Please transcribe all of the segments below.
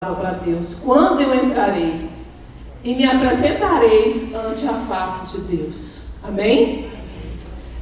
Para Deus, quando eu entrarei e me apresentarei ante a face de Deus. Amém?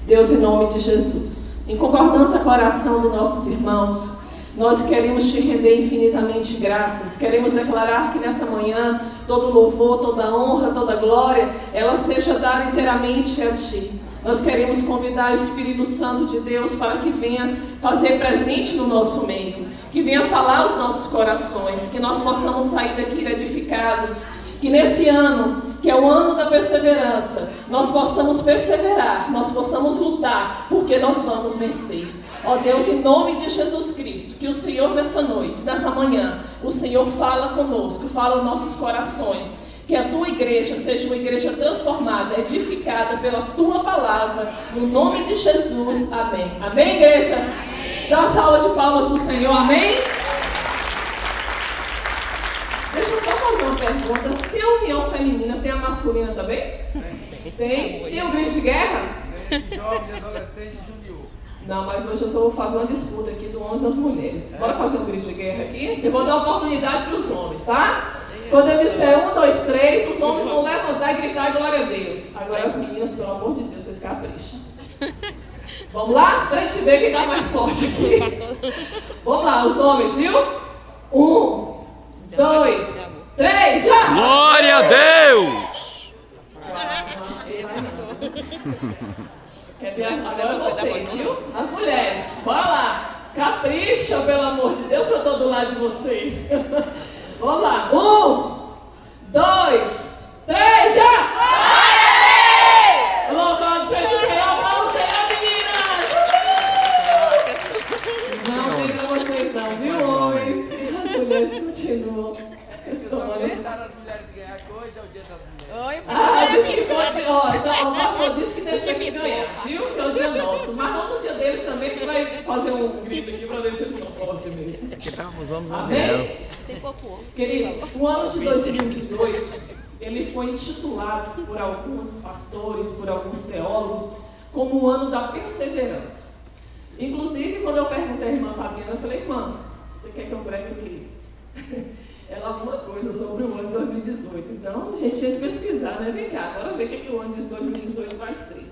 Deus, em nome de Jesus, em concordância com a oração dos nossos irmãos, nós queremos te render infinitamente graças. Queremos declarar que nessa manhã todo louvor, toda honra, toda glória, ela seja dada inteiramente a ti. Nós queremos convidar o Espírito Santo de Deus para que venha fazer presente no nosso meio, que venha falar aos nossos corações, que nós possamos sair daqui edificados, que nesse ano, que é o ano da perseverança, nós possamos perseverar, nós possamos lutar, porque nós vamos vencer. Ó Deus, em nome de Jesus Cristo, que o Senhor nessa noite, nessa manhã, o Senhor fala conosco, fala aos nossos corações, que a tua igreja seja uma igreja transformada, edificada pela tua palavra, no nome de Jesus, amém. Amém, igreja? Amém. Dá uma salva de palmas para o Senhor, amém? Deixa eu só fazer uma pergunta. Tem a união feminina, tem a masculina também? Tem? Tem o grito de guerra? Não, mas hoje eu só vou fazer uma disputa aqui do homens e das mulheres. Bora fazer um grito de guerra aqui? Eu vou dar oportunidade para os homens, tá? Quando eu disser 1, 2, 3, os homens vão levantar e gritar glória a Deus. Agora as meninas, pelo amor de Deus, vocês capricham. Vamos lá? Pra gente ver quem tá mais forte aqui. Vamos lá, os homens, viu? 1, 2, 3, já! Glória a Deus! Quer ver? Agora vocês, viu? As mulheres, bora lá. Capricha, pelo amor de Deus, que eu tô do lado de vocês. Vamos lá. 1, 2, 3, já! Glória a Deus! Louvado seja o Senhor, vamos Senhor, meninas! Não tem pra vocês não, viu, homens? As mulheres continuam. Disse que pode, então o pastor disse que deixa aqui ganhar, viu? Que é o dia nosso. Mas no dia deles também a gente vai fazer um grito aqui para ver se eles estão fortes mesmo. Vamos Amém? Queridos, o ano de 2018, ele foi intitulado por alguns pastores, por alguns teólogos, como o ano da perseverança. Inclusive, quando eu perguntei à irmã Fabiana, eu falei, irmã, você quer que eu pregue o quê? Ela alguma coisa sobre o ano de 2018. Então, a gente tinha que pesquisar, né? Vem cá, bora ver o que o ano de 2018 vai ser.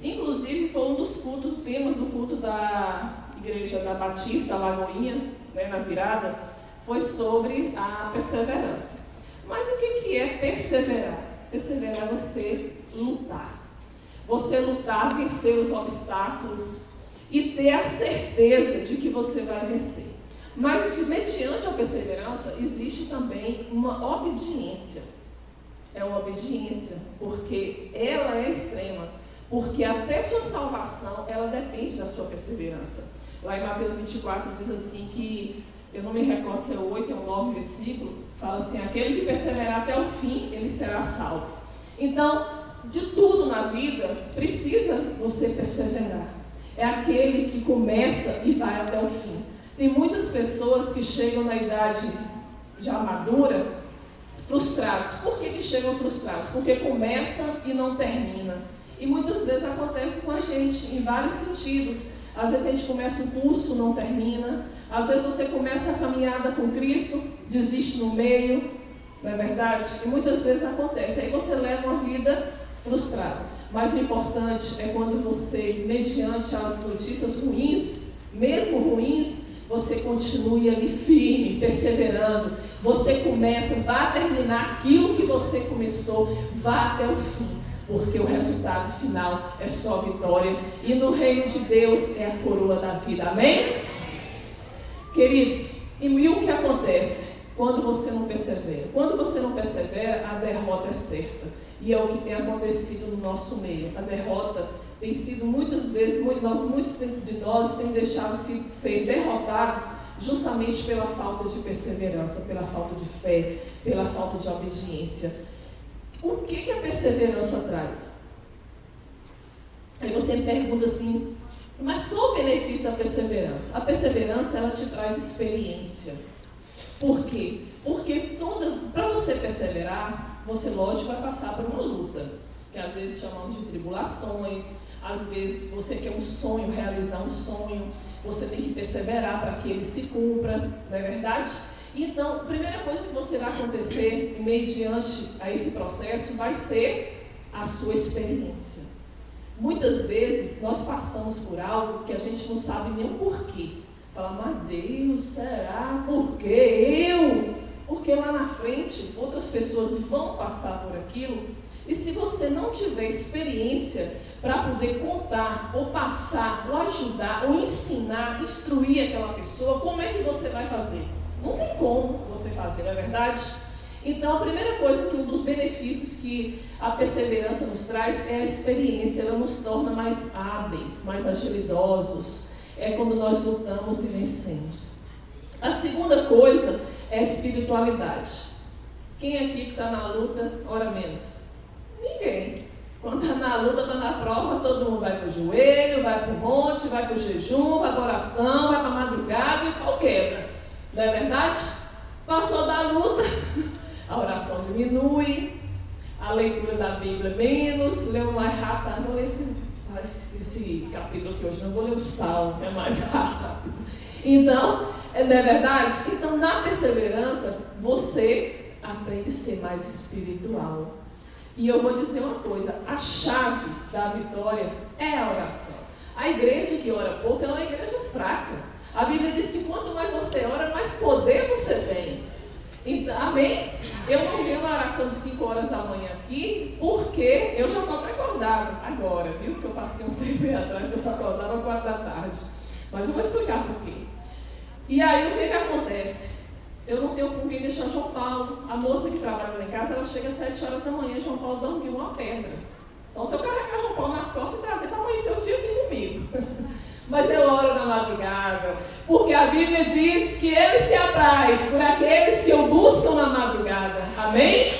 Inclusive, foi um dos cultos, temas do culto da Igreja da Batista, Lagoinha, né, na virada, foi sobre a perseverança. Mas o que é perseverar? Perseverar é você lutar. Você lutar, vencer os obstáculos e ter a certeza de que você vai vencer. Mas, mediante a perseverança, existe também uma obediência. É uma obediência, porque ela é extrema. Porque até sua salvação, ela depende da sua perseverança. Lá em Mateus 24 diz assim que, eu não me recordo se é o 8 ou o 9 versículo, fala assim, aquele que perseverar até o fim, ele será salvo. Então, de tudo na vida, precisa você perseverar. É aquele que começa e vai até o fim. Tem muitas pessoas que chegam na idade já madura frustrados. Por que chegam frustrados? Porque começa e não termina. E muitas vezes acontece com a gente, em vários sentidos. Às vezes a gente começa um curso, não termina. Às vezes você começa a caminhada com Cristo, desiste no meio. Não é verdade? E muitas vezes acontece. Aí você leva uma vida frustrada. Mas o importante é quando você, mediante as notícias ruins, mesmo ruins, você continue ali firme, perseverando. Você começa, vá terminar aquilo que você começou, vá até o fim. Porque o resultado final é só vitória. E no reino de Deus é a coroa da vida. Amém? Queridos, e o que acontece quando você não persevera? Quando você não persevera, a derrota é certa. E é o que tem acontecido no nosso meio. A derrota tem sido muitas vezes, muitos de nós têm deixado ser derrotados justamente pela falta de perseverança, pela falta de fé, pela falta de obediência. O que a perseverança traz? Aí você me pergunta assim, mas qual o benefício da perseverança? A perseverança, ela te traz experiência. Por quê? Porque para você perseverar, você, lógico, vai passar por uma luta, que às vezes chamamos de tribulações. Às vezes você quer um sonho, realizar um sonho, você tem que perseverar para que ele se cumpra, não é verdade? Então, a primeira coisa que você vai acontecer, mediante a esse processo, vai ser a sua experiência. Muitas vezes, nós passamos por algo que a gente não sabe nem o porquê. Fala, mas Deus, será? Por que eu? Porque lá na frente, outras pessoas vão passar por aquilo. E se você não tiver experiência para poder contar, ou passar, ou ajudar, ou ensinar, instruir aquela pessoa, como é que você vai fazer? Não tem como você fazer, não é verdade? Então, a primeira coisa, que um dos benefícios que a perseverança nos traz é a experiência. Ela nos torna mais hábeis, mais agilidosos. É quando nós lutamos e vencemos. A segunda coisa é a espiritualidade. Quem aqui que está na luta, ora menos? Ninguém. Quando está na luta, está na prova, todo mundo vai para o joelho, vai para o monte, vai para o jejum, vai para a oração, vai para a madrugada e o pau quebra. Não é verdade? Passou da luta, a oração diminui, a leitura da Bíblia menos, leu mais rápido. Não vou ler esse capítulo aqui hoje, não vou ler o Salmo, é mais rápido. Então, não é verdade? Então, na perseverança, você aprende a ser mais espiritual. E eu vou dizer uma coisa, a chave da vitória é a oração. A igreja que ora pouco é uma igreja fraca. A Bíblia diz que quanto mais você ora, mais poder você tem. Então, amém? Eu não venho na oração de 5 horas da manhã aqui, porque eu já estou até acordada agora, viu? Porque eu passei um tempo aí atrás que eu só acordava às 4 da tarde. Mas eu vou explicar por quê. E aí o que acontece? Eu não tenho com quem deixar João Paulo. A moça que trabalha lá em casa, ela chega às 7 horas da manhã, João Paulo dormiu uma pedra. Só se eu carregar João Paulo nas costas e trazer para amanhecer o dia aqui comigo. Mas eu oro na madrugada, porque a Bíblia diz que Ele se apraz por aqueles que o buscam na madrugada. Amém?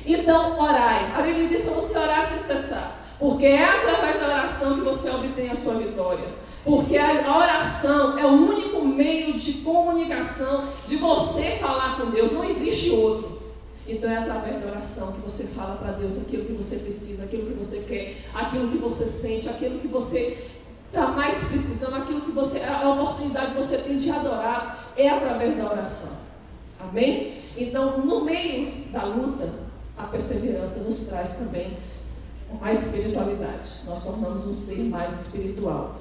Então, orai. A Bíblia diz para você orar sem cessar, porque é através da oração que você obtém a sua vitória. Porque a oração é o único meio de comunicação, de você falar com Deus. Não existe outro. Então é através da oração que você fala para Deus aquilo que você precisa, aquilo que você quer, aquilo que você sente, aquilo que você está mais precisando, aquilo que você, a oportunidade que você tem de adorar, é através da oração. Amém? Então, no meio da luta, a perseverança nos traz também mais espiritualidade. Nós tornamos um ser mais espiritual.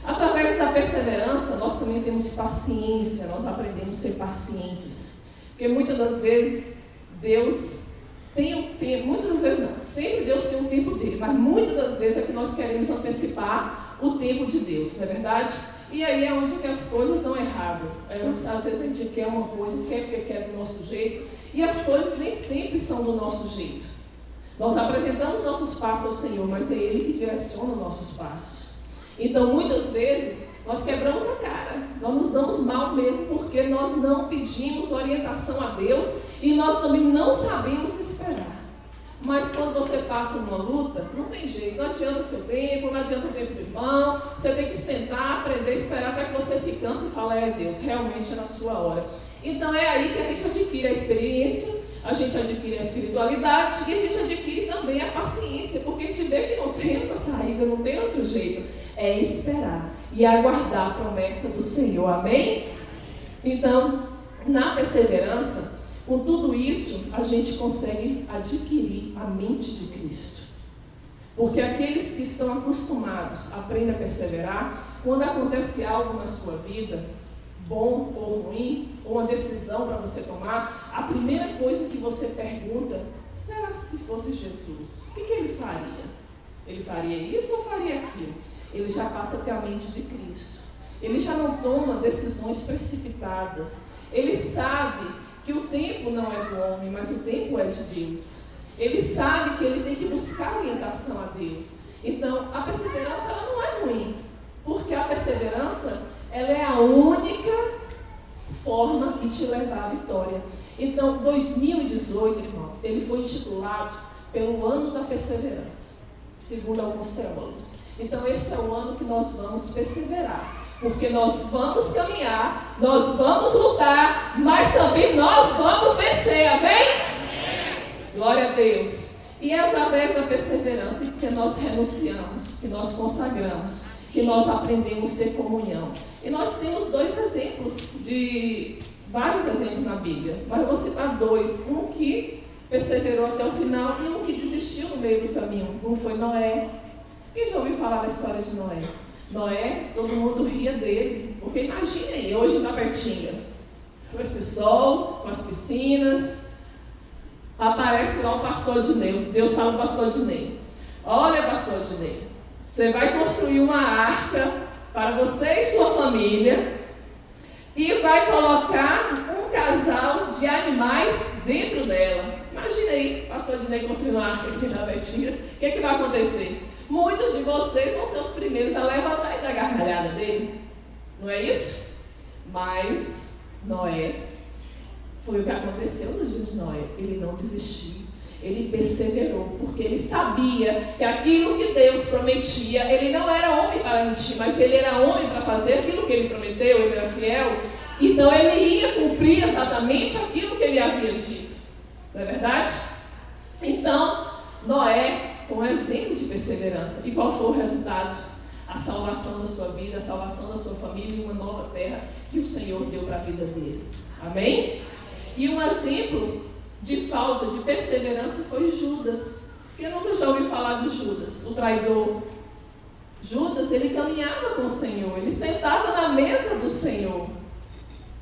Através da perseverança, nós também temos paciência, nós aprendemos a ser pacientes. Porque muitas das vezes, Deus tem um tempo, muitas das vezes não, sempre Deus tem um tempo dele, mas muitas das vezes é que nós queremos antecipar o tempo de Deus, não é verdade? E aí é onde que as coisas dão errado. Às vezes a gente quer uma coisa, quer porque quer do nosso jeito, e as coisas nem sempre são do nosso jeito. Nós apresentamos nossos passos ao Senhor, mas é Ele que direciona os nossos passos. Então, muitas vezes, nós quebramos a cara, nós nos damos mal mesmo, porque nós não pedimos orientação a Deus e nós também não sabemos esperar. Mas quando você passa numa luta, não tem jeito, não adianta seu tempo, não adianta o tempo do irmão, você tem que sentar, aprender, esperar até que você se canse e fale, é Deus, realmente é na sua hora. Então é aí que a gente adquire a experiência, a gente adquire a espiritualidade e a gente adquire também a paciência, porque a gente vê que não tem outra saída, não tem outro jeito, é esperar e aguardar a promessa do Senhor, amém? Então, na perseverança, com tudo isso, a gente consegue adquirir a mente de Cristo. Porque aqueles que estão acostumados, aprendem a perseverar, quando acontece algo na sua vida, bom ou ruim, ou uma decisão para você tomar, a primeira coisa que você pergunta, será se fosse Jesus? O que ele faria? Ele faria isso ou faria aquilo? Ele já passa a ter a mente de Cristo. Ele já não toma decisões precipitadas. Ele sabe que o tempo não é do homem, mas o tempo é de Deus. Ele sabe que ele tem que buscar orientação a Deus. Então, a perseverança ela não é ruim, porque a perseverança ela é a única forma de te levar à vitória. Então, 2018, irmãos, ele foi intitulado pelo ano da perseverança, segundo alguns teólogos. Então, esse é o ano que nós vamos perseverar. Porque nós vamos caminhar, nós vamos lutar, mas também nós vamos vencer, amém? Amém. Glória a Deus. E é através da perseverança que nós renunciamos, que nós consagramos, que nós aprendemos a ter comunhão. E nós temos dois exemplos de vários exemplos na Bíblia, mas eu vou citar dois. Um que perseverou até o final e um que desistiu no meio do caminho. Um foi Noé. Quem já ouviu falar da história de Noé? Noé, todo mundo ria dele, porque imaginem, hoje na Bertinga, com esse sol, com as piscinas, aparece lá o pastor Dinei. Deus fala o pastor Dinei: olha, pastor Dinei, você vai construir uma arca para você e sua família e vai colocar um casal de animais dentro dela. Imagina aí, pastor Dinei construindo uma arca aqui na Bertinga. O que vai acontecer? Muitos de vocês vão ser os primeiros a levantar e dar gargalhada dele. Não é isso? Mas Noé, foi o que aconteceu nos dias de Noé. Ele não desistiu, ele perseverou, porque ele sabia que aquilo que Deus prometia, ele não era homem para mentir, mas ele era homem para fazer aquilo que ele prometeu, ele era fiel. Então ele ia cumprir exatamente aquilo que ele havia dito. Não é verdade? Então, Noé foi um exemplo de perseverança. E qual foi o resultado? A salvação da sua vida, a salvação da sua família e uma nova terra que o Senhor deu para a vida dele. Amém? E um exemplo de falta de perseverança foi Judas. Quem nunca já ouviu falar de Judas, o traidor? Judas, ele caminhava com o Senhor, ele sentava na mesa do Senhor,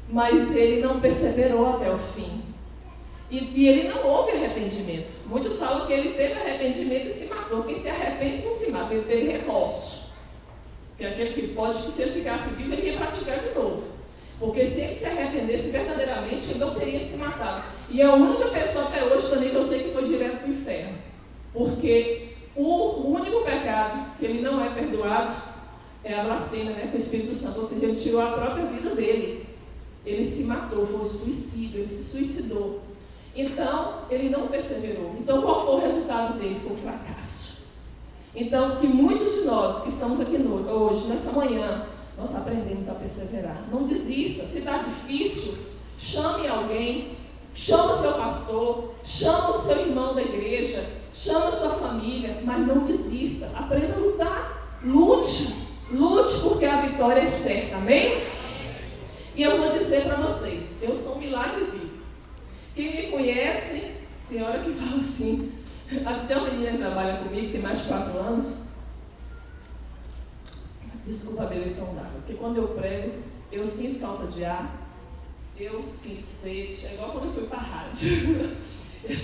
mas ele não perseverou até o fim. E ele não houve arrependimento. Muitos falam que ele teve arrependimento e se matou. Quem se arrepende não se mata, ele teve remorso. Que é aquele que pode, se ele ficasse vivo, ele ia praticar de novo. Porque se ele se arrependesse verdadeiramente, ele não teria se matado. E é a única pessoa até hoje também que eu sei que foi direto para o inferno. Porque o único pecado que ele não é perdoado é a blasfêmia, com o Espírito Santo. Ou seja, ele tirou a própria vida dele. Ele se matou, foi suicídio, ele se suicidou. Então, ele não perseverou. Então, qual foi o resultado dele? Foi o fracasso. Então, que muitos de nós que estamos aqui hoje, nessa manhã, nós aprendemos a perseverar. Não desista. Se está difícil, chame alguém, chama o seu pastor, chama o seu irmão da igreja, chama a sua família, mas não desista. Aprenda a lutar. Lute, porque a vitória é certa. Amém? E eu vou dizer para vocês, eu sou um milagre vivo. Quem me conhece, tem hora que fala assim, até uma menina que trabalha comigo, tem mais de 4 anos, desculpa a bebeção d'água, porque quando eu prego, eu sinto falta de ar, eu sinto sede, é igual quando eu fui para a rádio,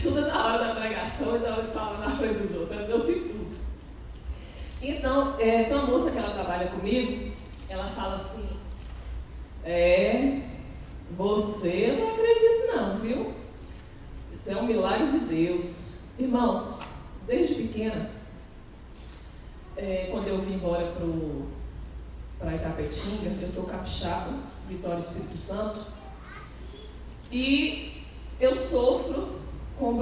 tudo na hora da pregação e na hora de falar na frente dos outros, eu sinto tudo. Então, tem uma moça que ela trabalha comigo, ela fala assim, você eu não acredito não, viu? Isso é um milagre de Deus. Irmãos, desde pequena, quando eu vim embora para Itapetinga, eu sou capixaba, Vitória Espírito Santo, e eu sofria com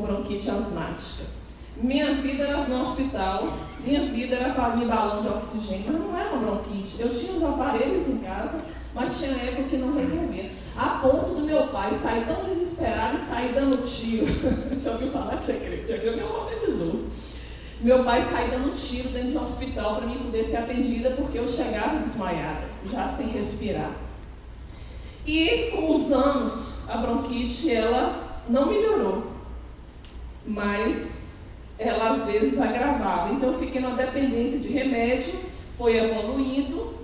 bronquite asmática. Minha vida era no hospital, minha vida era para ir balão de oxigênio, mas não era uma bronquite. Eu tinha os aparelhos em casa, mas tinha época que não resolvia. A ponto do meu pai sair tão desesperado e sair dando tiro. Já ouviu falar? Tia Creu me alfabetizou. Meu pai sair dando tiro dentro de um hospital para mim poder ser atendida, porque eu chegava desmaiada, já sem respirar. E com os anos, a bronquite, ela não melhorou, mas ela às vezes agravava. Então eu fiquei numa dependência de remédio, foi evoluindo,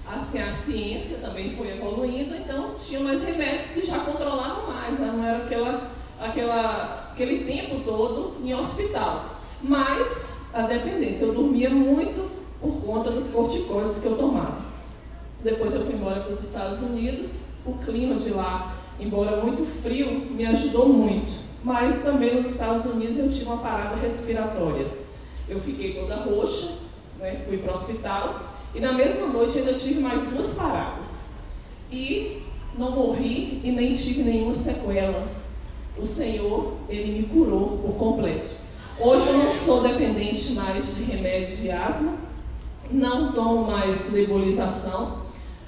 assim, a ciência também foi evoluindo, então tinha mais remédios que já controlavam mais, já não era aquele tempo todo em hospital. Mas a dependência, eu dormia muito por conta dos corticóides que eu tomava. Depois eu fui embora para os Estados Unidos, o clima de lá, embora muito frio, me ajudou muito. Mas também nos Estados Unidos eu tive uma parada respiratória. Eu fiquei toda roxa, fui para o hospital e na mesma noite ainda tive mais 2 paradas. E não morri e nem tive nenhuma sequelas. O Senhor, Ele me curou por completo. Hoje eu não sou dependente mais de remédios de asma, não tomo mais nebulização.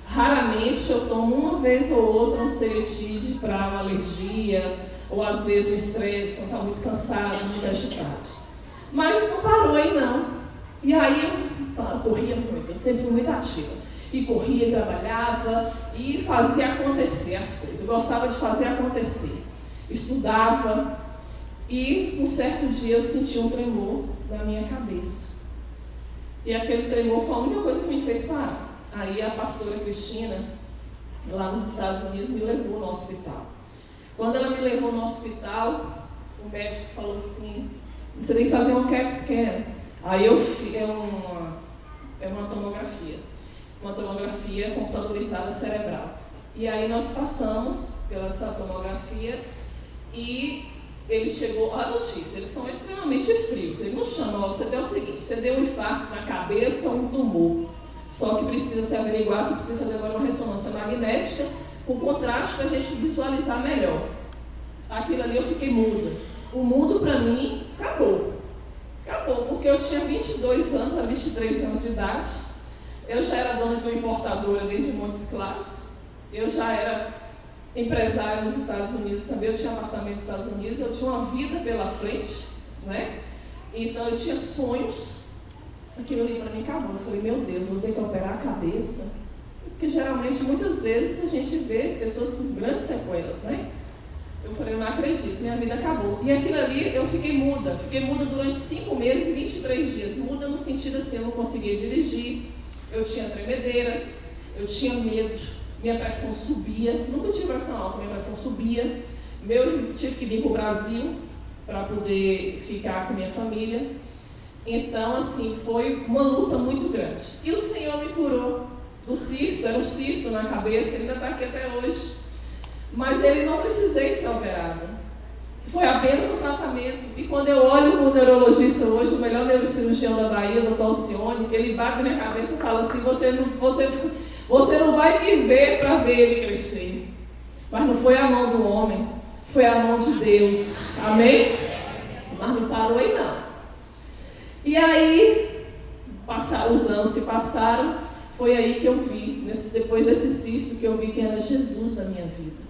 Raramente eu tomo uma vez ou outra um seletide para uma alergia, ou às vezes um estresse, quando está muito cansado, muito agitado. Mas não parou aí não. E aí eu corria muito, eu sempre fui muito ativa. e corria, e trabalhava e fazia acontecer as coisas. Eu gostava de fazer acontecer. Estudava e um certo dia eu senti um tremor na minha cabeça. E aquele tremor foi a única coisa que me fez parar. Aí a pastora Cristina, lá nos Estados Unidos, me levou no hospital. Quando ela me levou no hospital, o médico falou assim: você tem que fazer um CAT scan. Aí eu fiz, uma tomografia computadorizada cerebral. E aí nós passamos pela essa tomografia e ele chegou à notícia. Eles são extremamente frios. Ele não chama, você deu o seguinte: você deu um infarto na cabeça, um tumor. Só que precisa se averiguar, você precisa fazer agora uma ressonância magnética com contraste para a gente visualizar melhor. Aquilo ali eu fiquei muda. O mundo para mim acabou. Acabou, porque eu tinha 22 anos, a 23 anos de idade. Eu já era dona de uma importadora dentro de Montes Claros. Eu já era empresária nos Estados Unidos também. Eu tinha apartamento nos Estados Unidos. Eu tinha uma vida pela frente, né? Então eu tinha sonhos. Aquilo ali para mim acabou. Eu falei, meu Deus, vou ter que operar a cabeça. Porque geralmente, muitas vezes, a gente vê pessoas com grandes sequelas, né? Eu falei, eu não acredito, minha vida acabou. E aquilo ali, eu fiquei muda durante 5 meses e 23 dias. Muda no sentido assim, eu não conseguia dirigir, eu tinha tremedeiras, eu tinha medo, minha pressão subia. Nunca tive pressão alta, minha pressão subia. Eu tive que vir para o Brasil para poder ficar com minha família. Então, assim, foi uma luta muito grande. E o Senhor me curou do cisto, era um cisto na cabeça, ele ainda está aqui até hoje. Mas ele não precisei ser operado. Foi apenas um tratamento. E quando eu olho para o neurologista hoje, o melhor neurocirurgião da Bahia, o Dr. Alcione, que ele bate na minha cabeça e fala assim, você não vai viver para ver ele crescer. Mas não foi a mão do homem, foi a mão de Deus. Amém? Mas não parou aí não. E aí, os anos se passaram, foi aí que eu vi, depois desse cisto, que eu vi que era Jesus na minha vida.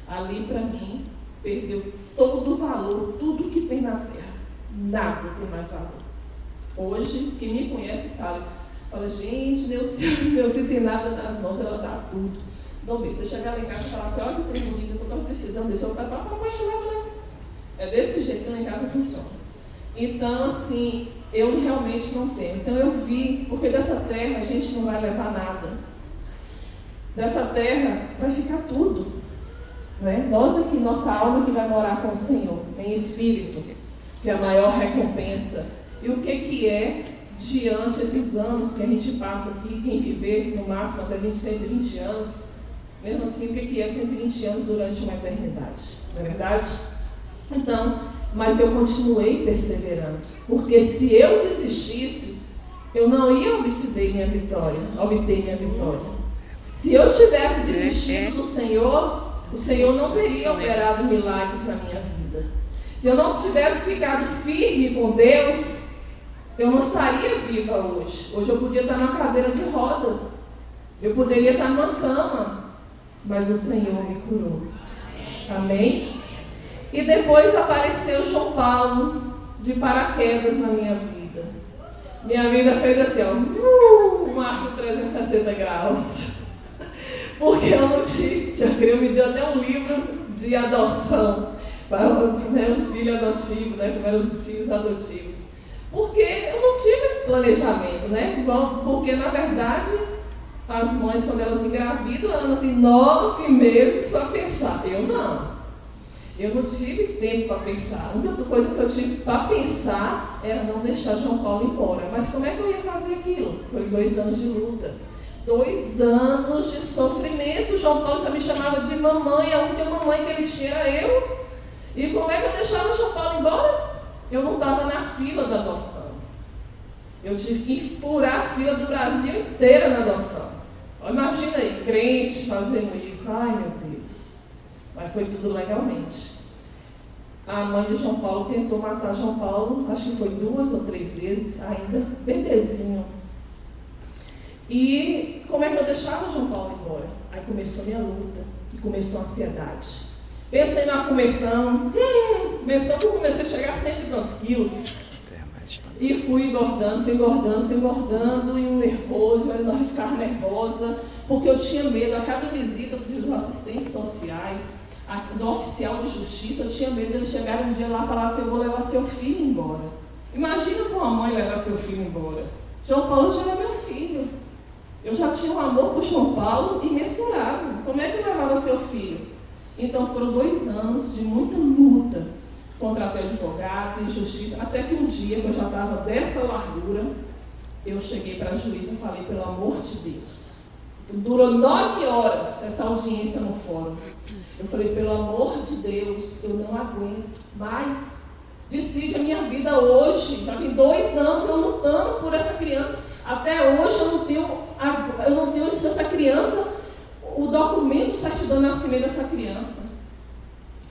Ali, para mim, perdeu todo o valor, tudo que tem na terra. Nada tem mais valor. Hoje, quem me conhece sabe. Fala, gente, Deus tem nada nas mãos, ela dá tudo. Não, bem, você chegar lá em casa e falar assim, olha que trem bonito, eu estou precisando desse, eu vou é desse jeito que lá em casa funciona. Então, assim, eu realmente não tenho. Então eu vi, porque dessa terra a gente não vai levar nada. Dessa terra vai ficar tudo. Né? Nós aqui, nossa alma que vai morar com o Senhor, em espírito, que é a maior recompensa. E o que é, diante desses anos que a gente passa aqui, quem viver no máximo até 120 anos, mesmo assim, o que é 120 anos durante uma eternidade? Não é verdade? Então, mas eu continuei perseverando, porque se eu desistisse, eu não ia obter minha vitória. Se eu tivesse desistido do Senhor, o Senhor não teria operado milagres na minha vida. Se eu não tivesse ficado firme com Deus, eu não estaria viva hoje. Hoje eu podia estar numa cadeira de rodas, eu poderia estar numa cama, mas o Senhor me curou. Amém? E depois apareceu João Paulo de paraquedas na minha vida. Minha vida fez assim, ó, um arco 360 graus. Porque eu não tive, Deus me deu até um livro de adoção para os meus filhos adotivos, né, para os filhos adotivos. Porque eu não tive planejamento, né? Porque na verdade as mães, quando elas engravidam, elas têm 9 meses para pensar. Eu não tive tempo para pensar. A única coisa que eu tive para pensar era não deixar João Paulo embora. Mas como é que eu ia fazer aquilo? Foi 2 anos de luta. 2 anos de sofrimento. João Paulo já me chamava de mamãe. A única mamãe que ele tinha era eu. E como é que eu deixava João Paulo embora? Eu não estava na fila da adoção. Eu tive que furar a fila do Brasil inteira na adoção. Imagina aí, crente fazendo isso. Ai, meu Deus. Mas foi tudo legalmente. A mãe de João Paulo tentou matar João Paulo, acho que foi 2 ou 3 vezes, ainda bebezinho. E como é que eu deixava João Paulo embora? Aí começou a minha luta, e começou a ansiedade. Pensei na comissão que eu comecei a chegar a 100 e tantos quilos. E fui engordando, e um nervoso, eu ficava nervosa, porque eu tinha medo, a cada visita dos assistentes sociais, do oficial de justiça, eu tinha medo dele chegar um dia lá e falar assim, eu vou levar seu filho embora. Imagina para uma mãe levar seu filho embora. João Paulo já era meu filho. Eu já tinha um amor por João Paulo imensurável. Como é que eu levava seu filho? Então foram 2 anos de muita luta contra até advogado e justiça, até que um dia, que eu já estava dessa largura, eu cheguei para a juíza e falei, pelo amor de Deus. Durou 9 horas essa audiência no fórum. Eu falei, pelo amor de Deus, eu não aguento mais. Decide a minha vida hoje. Já tem 2 anos eu lutando por essa criança. Até hoje eu não tenho essa criança, o documento certidão de nascimento dessa criança.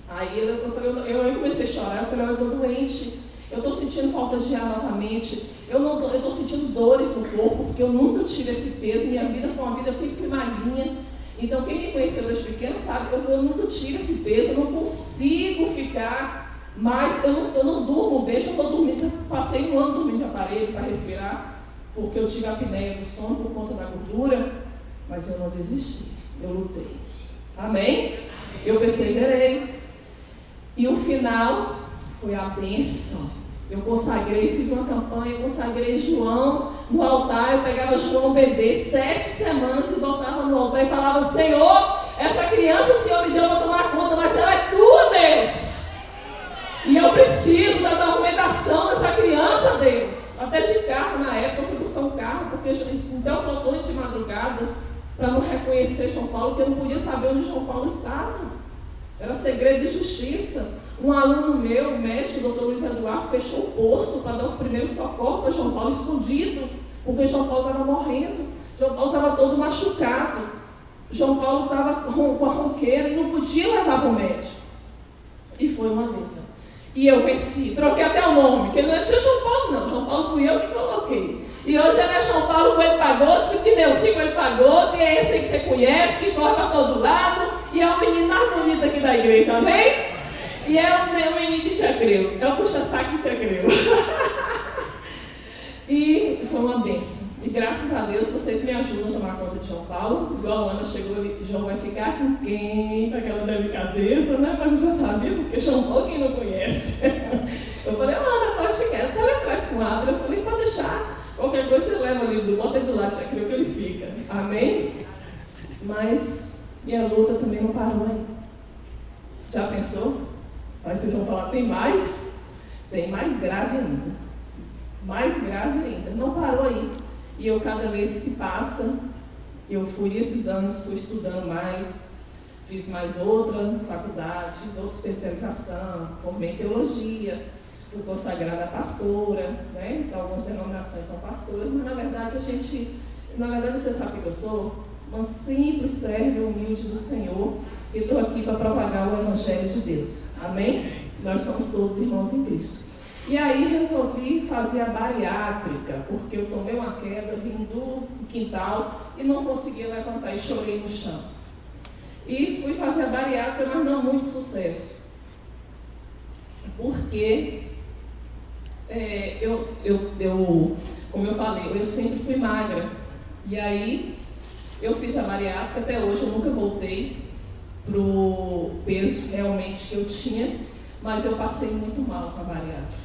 Aí eu comecei a chorar, eu falei, eu estou doente, eu estou sentindo falta de ar novamente, eu estou sentindo dores no corpo, porque eu nunca tive esse peso, minha vida foi uma vida, eu sempre fui magrinha. Então quem me conheceu desde pequeno sabe, eu nunca tive esse peso, eu não consigo ficar mais, eu não durmo bem, eu estou dormindo, passei 1 ano dormindo de aparelho para respirar, porque eu tive a apneia do sono por conta da gordura, mas eu não desisti, eu lutei. Amém? Eu perseverei. E o final foi a bênção. Eu consagrei, fiz uma campanha, consagrei João no altar, eu pegava João bebê 7 semanas e voltava no altar e falava, Senhor, essa criança o Senhor me deu para tomar conta, mas ela é tua, Deus. E eu preciso da documentação dessa criança, Deus. Até de carro, na época eu fui buscar um carro, porque então faltou de madrugada para não reconhecer João Paulo, porque eu não podia saber onde João Paulo estava. Era segredo de justiça. Um aluno meu, o médico, o doutor Luiz Eduardo, fechou o posto para dar os primeiros socorros para João Paulo escondido, porque João Paulo estava morrendo. João Paulo estava todo machucado. João Paulo estava com a ronqueira e não podia levar para o médico. E foi uma luta. E eu venci, troquei até o nome, porque não tinha João Paulo não, João Paulo fui eu que coloquei. E hoje é João Paulo Coelho Pagoto, filho de Neuci Coelho Pagoto, e é esse aí que você conhece, que corre para todo lado, e é o menino mais bonito aqui da igreja, amém? E é o menino de Tia Creu, é o puxa-saco de Tia Creu. E foi uma bênção. E graças a Deus vocês me ajudam a tomar conta de João Paulo. Igual a Ana chegou e João vai ficar com quem? Com aquela delicadeza, né? Mas eu já sabia, porque João Paulo quem não conhece. Eu falei, Ana, pode ficar. Eu estava atrás com o Adra, eu falei, pode deixar. Qualquer coisa você leva ali, bota ele do lado, já creio que ele fica. Amém? Mas minha luta também não parou aí. Já pensou? Aí vocês vão falar, tem mais? Tem mais grave ainda. Mais grave ainda. Não parou aí. E eu, cada vez que passa, eu fui esses anos, fui estudando mais, fiz mais outra faculdade, fiz outra especialização, formei em teologia, fui consagrada pastora, né? Que algumas denominações são pastoras, mas na verdade você sabe o que eu sou? Uma simples serva humilde do Senhor, e estou aqui para propagar o Evangelho de Deus. Amém? Nós somos todos irmãos em Cristo. E aí resolvi fazer a bariátrica, porque eu tomei uma queda, vim do quintal e não conseguia levantar e chorei no chão. E fui fazer a bariátrica, mas não muito sucesso. Porque como eu falei, eu sempre fui magra. E aí eu fiz a bariátrica, até hoje eu nunca voltei para o peso realmente que eu tinha, mas eu passei muito mal com a bariátrica.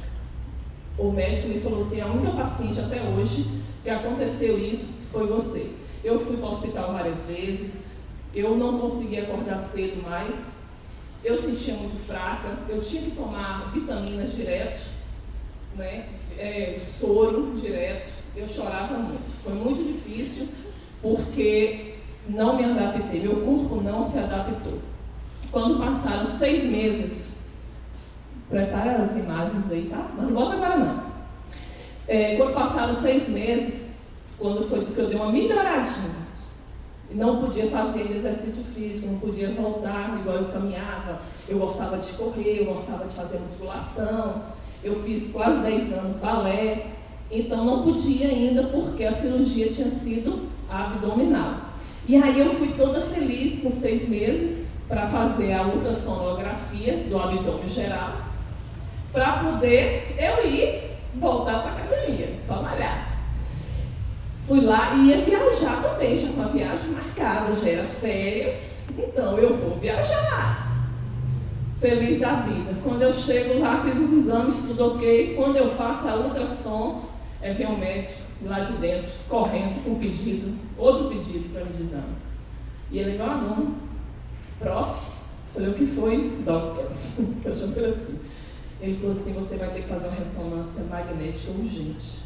O médico me falou assim, a única paciente até hoje que aconteceu isso foi você. Eu fui para o hospital várias vezes, eu não conseguia acordar cedo mais, eu sentia muito fraca, eu tinha que tomar vitaminas direto, né? Soro direto, eu chorava muito. Foi muito difícil porque não me adaptei, meu corpo não se adaptou. Quando passaram 6 meses, prepara as imagens aí, tá? Mas não bota agora não. Quando passaram 6 meses, quando foi que eu dei uma melhoradinha, e não podia fazer exercício físico, não podia voltar igual eu caminhava, eu gostava de correr, eu gostava de fazer musculação, eu fiz quase 10 anos balé, então não podia ainda porque a cirurgia tinha sido abdominal. E aí eu fui toda feliz com 6 meses para fazer a ultrassonografia do abdômen geral, para poder eu ir voltar para a academia, para malhar. Fui lá e ia viajar também, já com a viagem marcada, já era férias, então eu vou viajar. Feliz da vida. Quando eu chego lá, fiz os exames, tudo ok. Quando eu faço a ultrassom, vem um médico lá de dentro, correndo com um pedido, outro pedido para me de exame. E ele é meu aluno, prof. Falei, o que foi? Doctor. Eu chamo ele assim. Ele falou assim, você vai ter que fazer uma ressonância magnética urgente.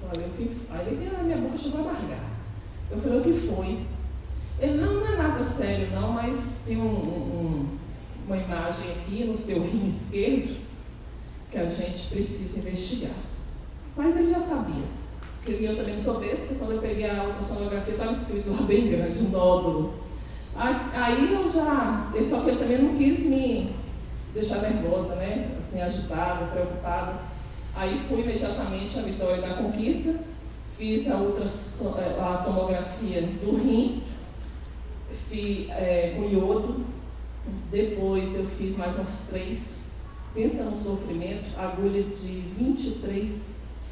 Eu falei, o que foi? Aí ele, minha boca chegou a amargar. Eu falei, o que foi? Ele, não é nada sério não, mas tem uma imagem aqui no seu rim esquerdo que a gente precisa investigar. Mas ele já sabia. Porque eu também não sou besta, quando eu peguei a ultrassonografia estava escrito lá bem grande, um nódulo. Aí eu já, só que ele também não quis me deixar nervosa, né? Assim, agitada, preocupada. Aí fui imediatamente à Vitória da Conquista, fiz a tomografia do rim, fiz com iodo, depois eu fiz mais umas 3, pensa no sofrimento, agulha de 23,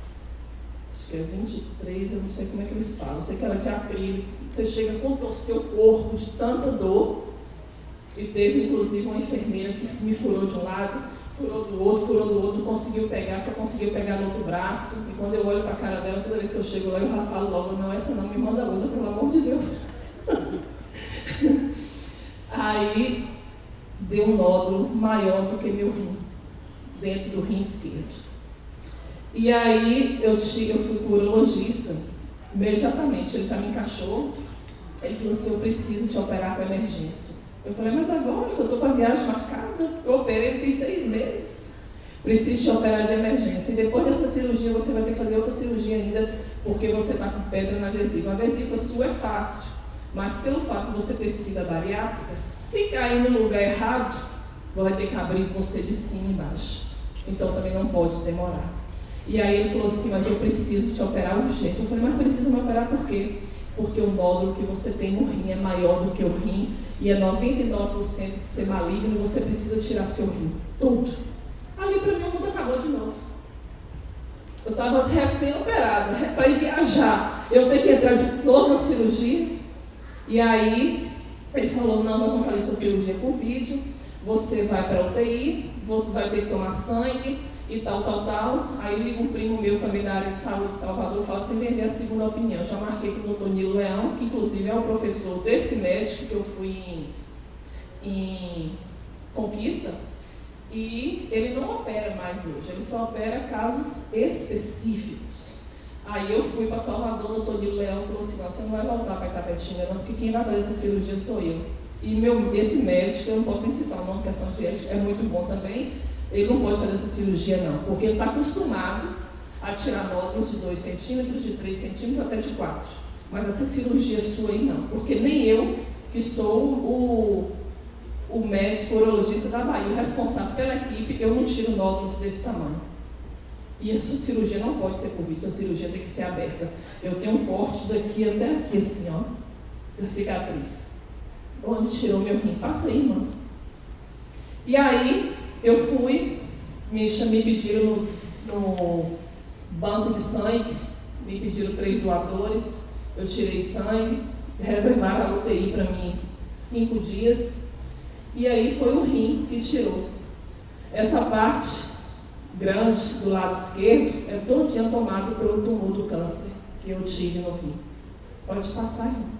acho que é 23, eu não sei como é que eles falam, eu sei que era de acrílico, você chega a contorcer o corpo de tanta dor, e teve inclusive uma enfermeira que me furou de um lado, furou do outro, não conseguiu pegar, só conseguiu pegar no outro braço, e quando eu olho para a cara dela, toda vez que eu chego lá, eu já falo logo, não, essa não, me manda outra, pelo amor de Deus. Aí, deu um nódulo maior do que meu rim, dentro do rim esquerdo. E aí, eu fui para o urologista, imediatamente, ele já me encaixou, ele falou assim, eu preciso te operar com emergência. Eu falei, mas agora que eu estou com a viagem marcada, eu operei, tem 6 meses, preciso te operar de emergência. E depois dessa cirurgia, você vai ter que fazer outra cirurgia ainda, porque você está com pedra na vesícula. A vesícula sua é fácil, mas pelo fato de você ter sido a bariátrica, se cair no lugar errado, vai ter que abrir você de cima e embaixo. Então também não pode demorar. E aí ele falou assim, mas eu preciso te operar urgente. Eu falei, mas precisa me operar por quê? Porque o nódulo que você tem no rim é maior do que o rim e é 99% de ser maligno, você precisa tirar seu rim. Tudo. Ali para mim o mundo acabou de novo. Eu estava recém-operada, para ir viajar. Eu tenho que entrar de novo na cirurgia. E aí ele falou, não, nós vamos fazer sua cirurgia por vídeo, você vai para a UTI, você vai ter que tomar sangue e tal. Aí liga um primo meu também da área de saúde de Salvador, fala assim, vem ver a segunda opinião. Eu já marquei com o Dr. Nilo Leão, que inclusive é o professor desse médico que eu fui em Conquista, e ele não opera mais hoje, ele só opera casos específicos. Aí eu fui para Salvador, o Dr. Nilo Leão falou assim, não, você não vai voltar para Itapetinga não, porque quem vai fazer essa cirurgia sou eu. E esse médico, eu não posso nem citar o nome, questão de ética, é muito bom também, ele não pode fazer essa cirurgia não, porque ele está acostumado a tirar nódulos de 2 centímetros, de 3 centímetros até de 4. Mas essa cirurgia sua aí não, porque nem eu, que sou o médico urologista da Bahia, o responsável pela equipe, eu não tiro nódulos desse tamanho. E essa cirurgia não pode ser por vídeo, a cirurgia tem que ser aberta. Eu tenho um corte daqui até aqui, assim, ó, da cicatriz. Onde tirou meu rim. Passa aí, irmãos. E aí, eu fui, me pediram no banco de sangue, me pediram 3 doadores, eu tirei sangue, reservaram a UTI para mim 5 dias, e aí foi o rim que tirou. Essa parte grande do lado esquerdo é todinha tomado pelo tumor do câncer que eu tive no rim. Pode passar, irmão.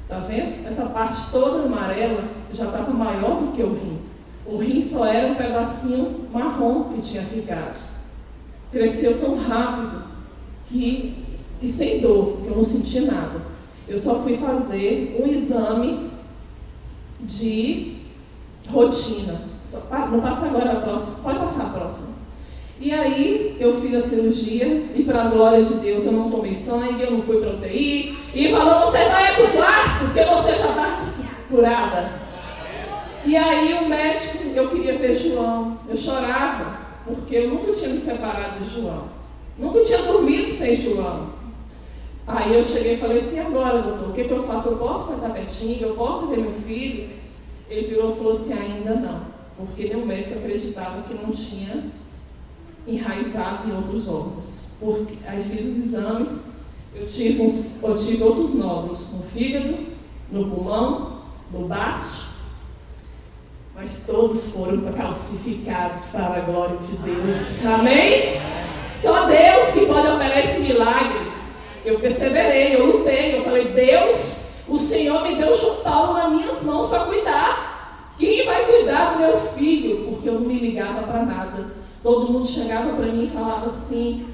Tá vendo? Essa parte toda amarela já estava maior do que o rim. O rim só era um pedacinho marrom que tinha ficado. Cresceu tão rápido e sem dor, que eu não senti nada. Eu só fui fazer um exame de rotina. Não passa agora a próxima, pode passar a próxima. E aí eu fiz a cirurgia e, para a glória de Deus, eu não tomei sangue, eu não fui para a UTI. E falou, você vai para o quarto, porque você já está curada. E aí o médico, eu queria ver João, eu chorava, porque eu nunca tinha me separado de João. Nunca tinha dormido sem João. Aí eu cheguei e falei assim, agora doutor, o que eu faço? Eu posso para Itapetinga, eu posso ver meu filho? Ele virou e falou assim, ainda não, porque nenhum médico acreditava que não tinha enraizado em outros órgãos. Aí fiz os exames, eu tive outros nódulos no fígado, no pulmão, no baço, mas todos foram calcificados para a glória de Deus. Amém? Só Deus que pode operar esse milagre. Eu perseverei, eu lutei, eu falei, Deus, o Senhor me deu João Paulo nas minhas mãos para cuidar. Quem vai cuidar do meu filho? Porque eu não me ligava para nada. Todo mundo chegava para mim e falava assim,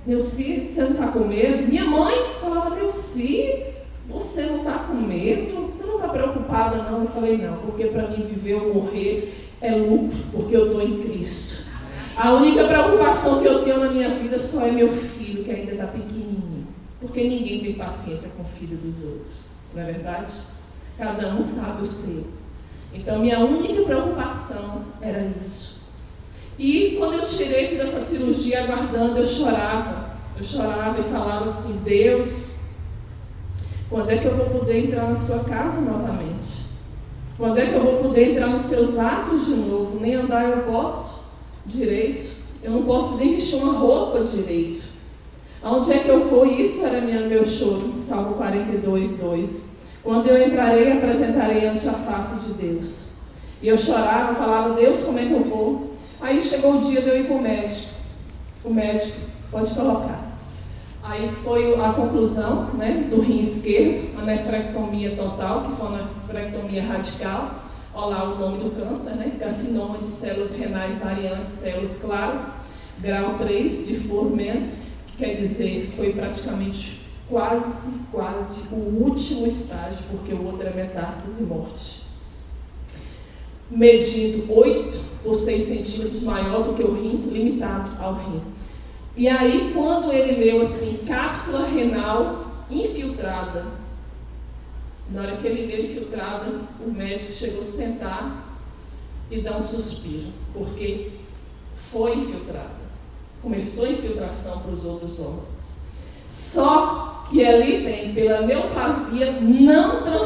Neuci, você não está com medo? Minha mãe falava, Neuci, você não está com medo? Você não está preocupada não? Eu falei, não, porque para mim viver ou morrer é lucro, porque eu estou em Cristo. A única preocupação que eu tenho na minha vida só é meu filho, que ainda está pequenininho. Porque ninguém tem paciência com o filho dos outros, não é verdade? Cada um sabe o seu. Então, minha única preocupação era isso. E quando eu fiz essa cirurgia aguardando, eu chorava e falava assim, Deus, quando é que eu vou poder entrar na sua casa novamente? Quando é que eu vou poder entrar nos seus atos de novo? Nem andar eu posso direito, eu não posso nem vestir uma roupa direito. Aonde é que eu vou? Isso era meu choro, Salmo 42, 2. Quando eu entrarei, apresentarei ante a face de Deus. E eu chorava, falava, Deus, como é que eu vou? Aí chegou o dia de eu ir para o médico. O médico, pode colocar. Aí foi a conclusão, né, do rim esquerdo, a nefrectomia total, que foi uma nefrectomia radical. Olha lá o nome do câncer, né? Carcinoma de células renais variantes, células claras, grau 3 de Foreman, que quer dizer, foi praticamente quase o último estágio, porque o outro é metástase e morte. Medido 8 por 6 centímetros, maior do que o rim, limitado ao rim. E aí, quando ele leu assim, cápsula renal infiltrada, na hora que ele leu infiltrada, o médico chegou a sentar e dar um suspiro, porque foi infiltrada. Começou a infiltração para os outros órgãos. Só que ali tem, pela neoplasia não transformada,